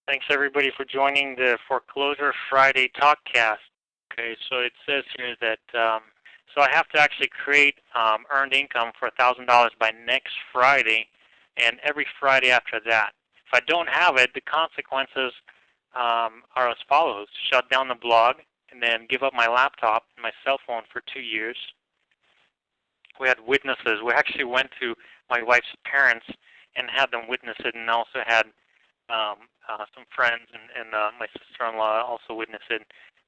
Thanks everybody for joining the Foreclosure Friday Talkcast. Okay, so it says here that so I have to actually create earned income for $1,000 by next Friday, and every Friday after that. If I don't have it, the consequences are as follows: shut down the blog, and then give up my laptop and my cell phone for 2 years. We had witnesses. We actually went to my wife's parents and had them witness it, and also had some friends and my sister-in-law also witness it.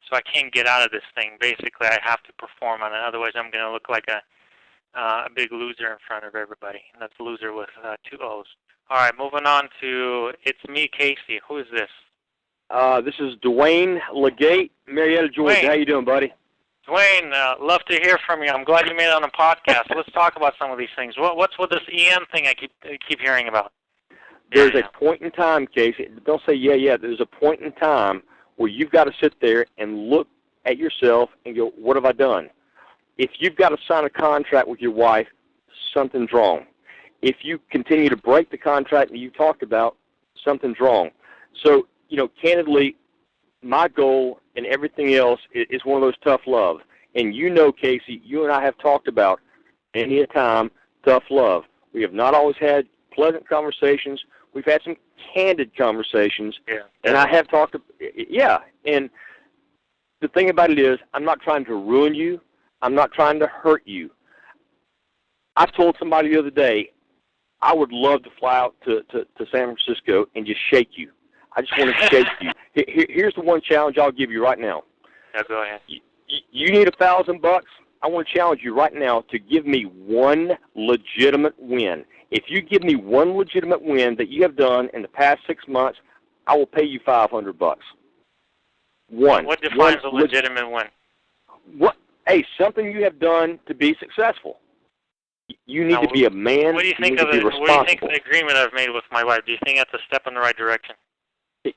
So I can't get out of this thing. Basically, I have to perform on it. Otherwise, I'm going to look like a big loser in front of everybody. And that's loser with 2 O's. All right, moving on to It's Me, Casey. Who is this? This is Dwayne Legate, Marietta, Georgia. Dwayne. How you doing, buddy? Dwayne, love to hear from you. I'm glad you made it on a podcast. Let's talk about some of these things. What's with this EM thing I keep hearing about? There's a point in time, Casey. Don't say yeah. There's a point in time where you've got to sit there and look at yourself and go, what have I done? If you've got to sign a contract with your wife, something's wrong. If you continue to break the contract that you talked about, something's wrong. So, candidly, my goal and everything else is one of those tough love. And Casey, you and I have talked about many a time tough love. We have not always had pleasant conversations. We've had some candid conversations. Yeah. And I have talked and the thing about it is, I'm not trying to ruin you. I'm not trying to hurt you. I told somebody the other day, I would love to fly out to San Francisco and just shake you. I just want to shake you. Here's the one challenge I'll give you right now. Yeah, go ahead. You need $1,000. I want to challenge you right now to give me one legitimate win. If you give me one legitimate win that you have done in the past 6 months, I will pay you $500. One. What defines a legitimate win? Something you have done to be successful. You need to be a man. What do you think of the agreement I've made with my wife? Do you think that's a step in the right direction?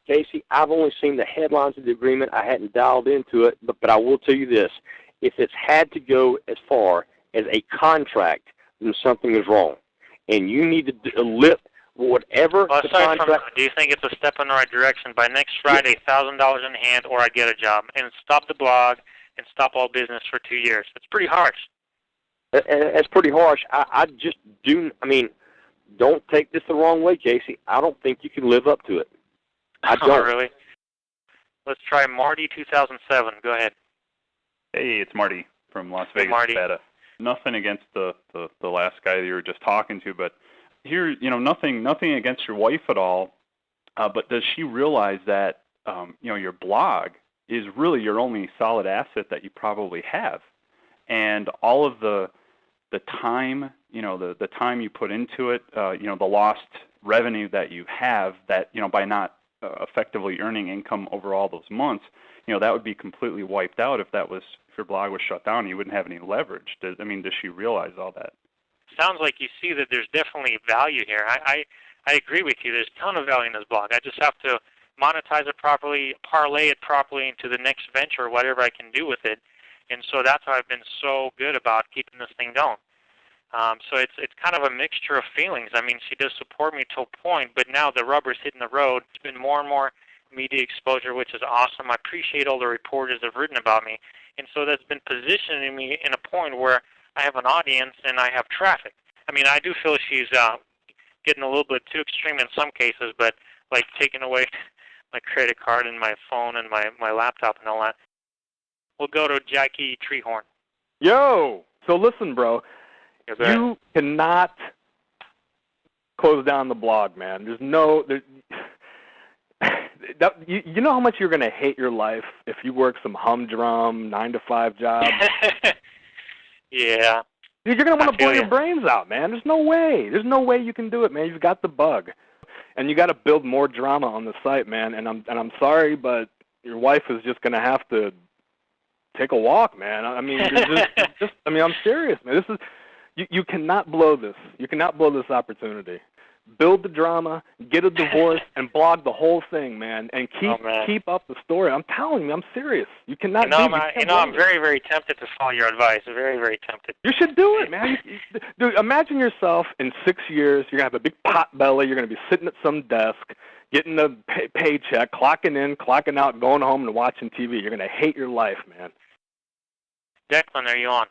Casey, I've only seen the headlines of the agreement. I hadn't dialed into it, but I will tell you this. If it's had to go as far as a contract, then something is wrong. And you need to live whatever the contract... Do you think it's a step in the right direction? By next Friday, $1,000 in hand, or I get a job. And stop the blog and stop all business for 2 years. It's pretty harsh. It's pretty harsh. Don't take this the wrong way, Casey. I don't think you can live up to it. I don't. Oh, really? Let's try Marty 2007. Go ahead. Hey, it's Marty from Las Vegas, Marty. Nevada. Nothing against the last guy that you were just talking to, but here, nothing against your wife at all. But does she realize that your blog is really your only solid asset that you probably have, and all of the time, the time you put into it, the lost revenue that you have, that by not effectively earning income over all those months, that would be completely wiped out if your blog was shut down. You wouldn't have any leverage. Does she realize all that? Sounds like you see that there's definitely value here. I agree with you. There's a ton of value in this blog. I just have to monetize it properly, parlay it properly into the next venture, whatever I can do with it. And so that's how I've been so good about keeping this thing going. So it's kind of a mixture of feelings. I mean, she does support me to a point, but now the rubber's hitting the road. It's been more and more media exposure, which is awesome. I appreciate all the reporters that have written about me. And so that's been positioning me in a point where I have an audience and I have traffic. I mean, I do feel she's getting a little bit too extreme in some cases, but like taking away my credit card and my phone and my laptop and all that. We'll go to Jackie Treehorn. Yo! So listen, bro. You cannot close down the blog, man. You know how much you're going to hate your life if you work some humdrum 9-to-5 job? Yeah. Dude, you're going to want to blow your brains out, man. There's no way. There's no way you can do it, man. You've got the bug. And you got to build more drama on the site, man. And I'm sorry, but your wife is just going to have to take a walk, man. I mean, I'm serious, man. You cannot blow this. You cannot blow this opportunity. build the drama, get a divorce, and blog the whole thing, man, and keep up the story. I'm telling you, I'm serious. You cannot. I'm very, very tempted to follow your advice. Very, very tempted. You should do it, man. Dude, imagine yourself in 6 years. You're gonna have a big pot belly. You're gonna be sitting at some desk, getting a paycheck, clocking in, clocking out, going home and watching TV. You're gonna hate your life, man. Declan, are you on?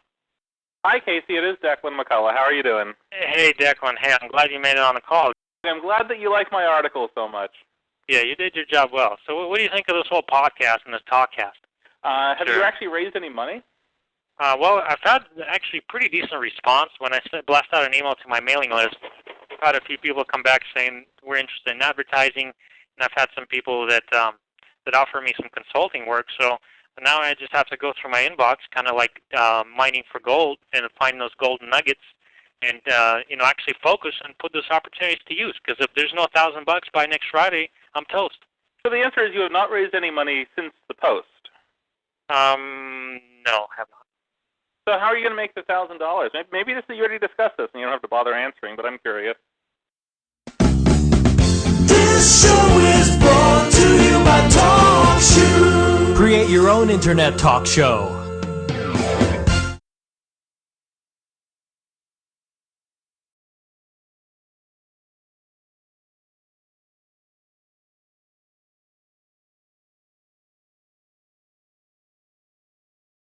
Hi, Casey. It is Declan McCullough. How are you doing? Hey, Declan. Hey, I'm glad you made it on the call. I'm glad that you like my article so much. Yeah, you did your job well. So what do you think of this whole podcast and this talkcast? Have you actually raised any money? Well, I've had actually pretty decent response. When I blast out an email to my mailing list, I've had a few people come back saying we're interested in advertising, and I've had some people that offer me some consulting work. So now I just have to go through my inbox, kind of like mining for gold and find those golden nuggets, and actually focus and put those opportunities to use. Because if there's no $1,000 by next Friday, I'm toast. So the answer is you have not raised any money since the post. No, have not. So how are you going to make the $1,000? Maybe you already discussed this and you don't have to bother answering, but I'm curious. This show is brought to you by TalkShoe. Create your own internet talk show.